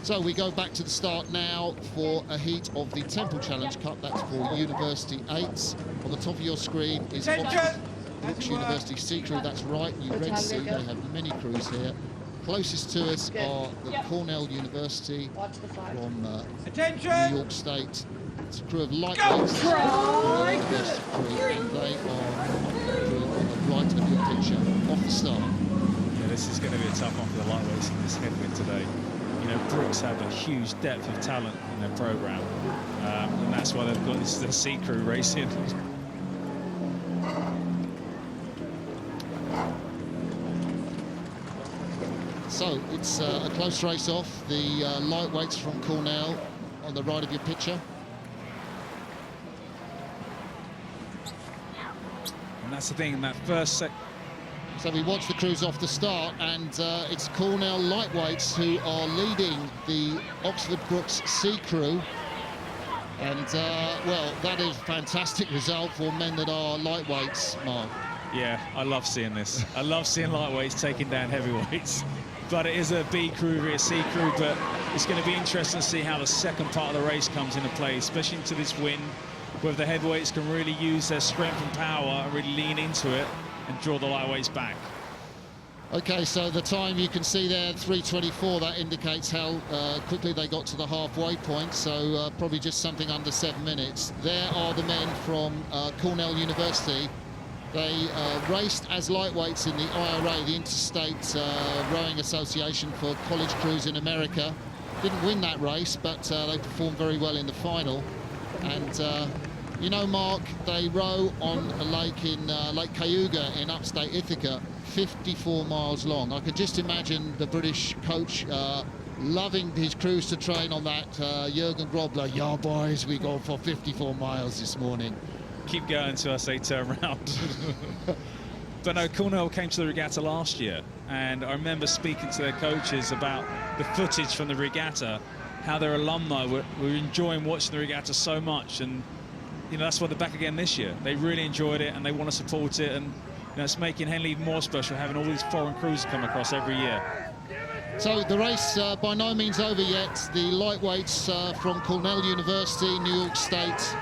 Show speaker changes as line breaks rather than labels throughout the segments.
So we go back to the start now for a heat of the Temple Challenge Cup. That's for University 8s. On the top of your screen is Brookes University Sea Crew. That's right, you Red Sea. They have many crews here. Closest to us are the Cornell University from New York State. It's a crew of lightweights. University crew, and they are on the right of your picture, off the start.
Yeah, this is going to be a tough one for the lightweights in this headwind today. You know, Brookes have a huge depth of talent in their program, and that's why they've got this sea crew racing.
So it's a close race off. The lightweights from Cornell on the right of your picture.
And that's the thing, in that first set.
So we watch the crews off the start, and it's Cornell lightweights who are leading the Oxford Brookes Sea Crew. And, well, that is a fantastic result for men that are lightweights, Mark.
Yeah, I love seeing this. I love seeing lightweights taking down heavyweights. But it is a B crew, a C crew, but it's going to be interesting to see how the second part of the race comes into play, especially into this wind, whether the heavyweights can really use their strength and power and really lean into it and draw the lightweights back.
Okay, so the time you can see there, 3:24, that indicates how quickly they got to the halfway point, so probably just something under 7 minutes. There are the men from Cornell University. They raced as lightweights in the IRA, the Interstate Rowing Association for College Crews in America. Didn't win that race, but they performed very well in the final. And you know, Mark, they row on a lake in Lake Cayuga in upstate Ithaca, 54 miles long. I could just imagine the British coach loving his crews to train on that. Jürgen Grobler, yeah, boys, we go for 54 miles this morning.
Keep going until I say turn around. But no, Cornell came to the regatta last year, and I remember speaking to their coaches about the footage from the regatta, how their alumni were enjoying watching the regatta so much, and you know, that's why they're back again this year. They really enjoyed it and they want to support it, and you know, it's making Henley even more special having all these foreign crews come across every year.
So the race by no means over yet. The lightweights from Cornell University, New York State,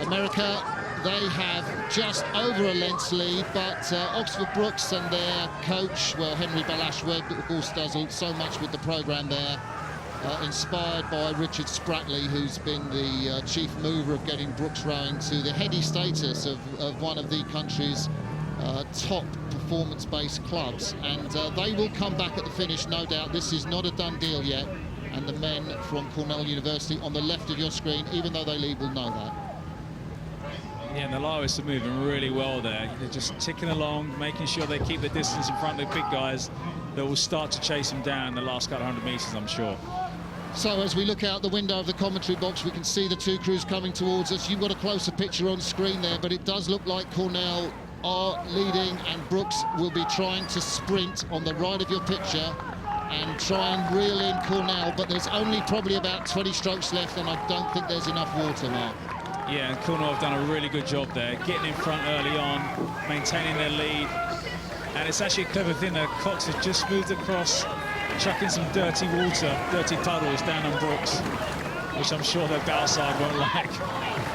America, they have just over a length's lead, but Oxford Brookes and their coach, well, Henry Balash-Webb, of course, does so much with the program there. Inspired by Richard Spratley, who's been the chief mover of getting Brookes rowing to the heady status of one of the country's top performance-based clubs. And they will come back at the finish, no doubt. This is not a done deal yet. And the men from Cornell University on the left of your screen, even though they lead, will know that.
Yeah, and the lightweights are moving really well there. They're just ticking along, making sure they keep the distance in front of the big guys that will start to chase them down in the last couple of 100 metres, I'm sure.
So as we look out the window of the commentary box, we can see the two crews coming towards us. You've got a closer picture on screen there, but it does look like Cornell are leading, and Brookes will be trying to sprint on the right of your picture and try and reel in Cornell, but there's only probably about 20 strokes left, and I don't think there's enough water, Mark.
Yeah, and Cornell have done a really good job there, getting in front early on, maintaining their lead. And it's actually a clever thing that Cox has just moved across, chucking some dirty water, dirty puddles down on Brookes, which I'm sure their bow side won't like.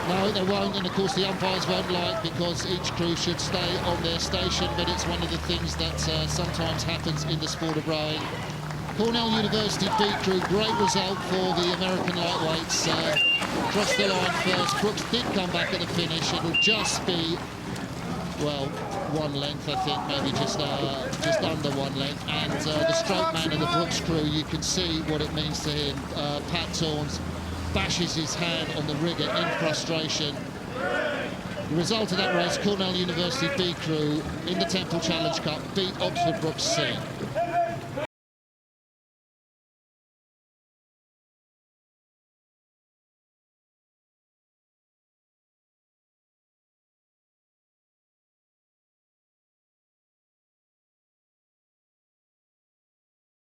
No, they won't, and of course the umpires won't like, because each crew should stay on their station, but it's one of the things that sometimes happens in the sport of rowing. Cornell University B crew, great result for the American lightweights. Crossed the line first. Brookes did come back at the finish. It'll just be, well, one length, I think, maybe just under one length. And the stroke man of the Brookes crew, you can see what it means to him. Pat Torns bashes his hand on the rigger in frustration. The result of that race, Cornell University B crew in the Temple Challenge Cup beat Oxford Brookes C.